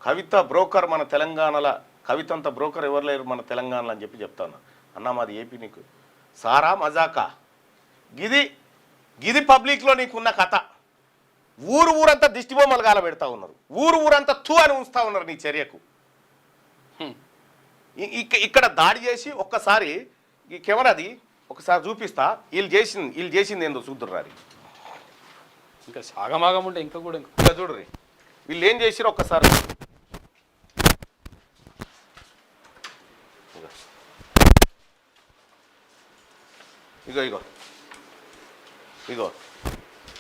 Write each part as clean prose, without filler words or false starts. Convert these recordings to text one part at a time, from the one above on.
కవిత broker మన తెలంగాణలో, కవిత అంత బ్రోకర్ ఎవరు లేరు మన తెలంగాణలో అని చెప్తాను. అన్న మాది ఏపీ, నీకు సారా మజాకా, గిది పబ్లిక్లో నీకున్న కథ. ఊరంతా దిష్టిబొమ్మలు గాల పెడతా ఉన్నారు, ఊరంతా తూ అని ఉంచుతా ఉన్నారు నీ చర్యకు. ఇక్కడ దాడి చేసి ఒక్కసారి ఈ కెమెరాది ఒకసారి చూపిస్తా, వీళ్ళు చేసింది ఏందో చూద్దుర్రారి. ఇంకా సాగమాగం ఉంటే ఇంకా చూడరి వీళ్ళు ఏం చేసిరో ఒక్కసారి. ఇగో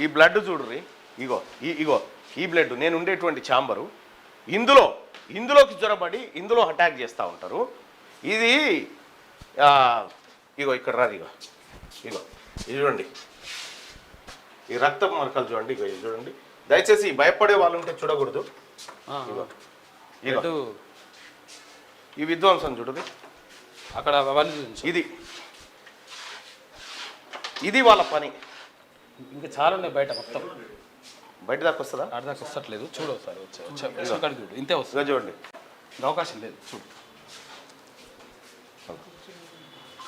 ఈ బ్లడ్ చూడరి, ఇగో ఈ బ్లడ్ నేను ఉండేటువంటి ఛాంబరు, ఇందులోకి జ్వరబడి ఇందులో అటాక్ చేస్తూ ఉంటారు. ఇది ఇక్కడ రాదు, ఇగో ఇది చూడండి, ఈ రక్త మరకలు చూడండి, ఇగో ఇది చూడండి. దయచేసి భయపడే వాళ్ళు ఉంటే చూడకూడదు. ఇగో ఈ విధ్వంసం చూడదు అక్కడ. ఇది వాళ్ళ పని. ఇంకా చాలా ఉన్నాయి బయట, మొత్తం బయట దాకా వస్తుందా? ఆడ దాకా వస్తట్లేదు. చూడు ఒకసారి చూడు, ఇంతే వస్తుంది చూడండి, అవకాశం లేదు. చూడు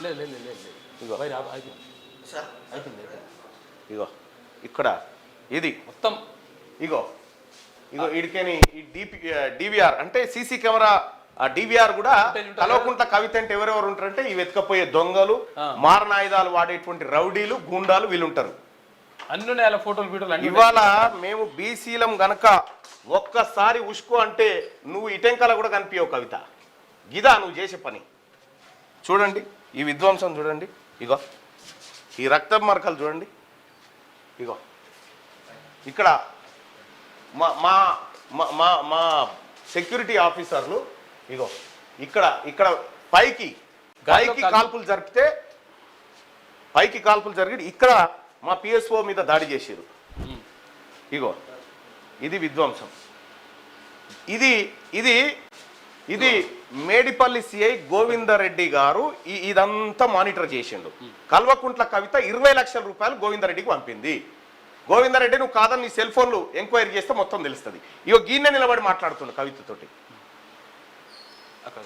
లేదు ఇగో ఇక్కడ ఇది మొత్తం ఇగో ఇడికేని ఈ డివిఆర్ అంటే సీసీ కెమెరా. ఆ డివిఆర్ కూడా కల్వకుంట్ల కవిత అంటే ఎవరెవరు ఉంటారంటే ఈ వెతకపోయే దొంగలు, మారణాయుధాలు వాడేటువంటి రౌడీలు, గూండాలు వీళ్ళు ఉంటారు. అన్ని ఫోటోలు ఇవాళ మేము బీసీలం గనక ఒక్కసారి ఉష్కో అంటే నువ్వు ఇటెంకల కూడా కనిపించవు కవిత. గిదా నువ్వు చేసే పని. చూడండి ఈ విధ్వంసం చూడండి, ఇగో ఈ రక్త మరకలు చూడండి, ఇగో ఇక్కడ మా సెక్యూరిటీ ఆఫీసర్లు ఇగో ఇక్కడ పైకి కాల్పులు జరిపితే, ఇక్కడ మా పిఎస్ఓ మీద దాడి చేసారు. ఇగో ఇది విధ్వంసం. ఇది మేడిపల్లి సిఐ గోవిందరెడ్డి గారు ఇదంతా మానిటర్ చేసిండు. కల్వకుంట్ల కవిత 20 లక్షల రూపాయలు గోవిందరెడ్డికి పంపింది. గోవిందరెడ్డి నువ్వు కాదని నీ సెల్ ఫోన్లు ఎంక్వైరీ చేస్తే మొత్తం తెలుస్తుంది. ఇగో గీన్నె నిలబడి మాట్లాడుతుండు కవితతోటి.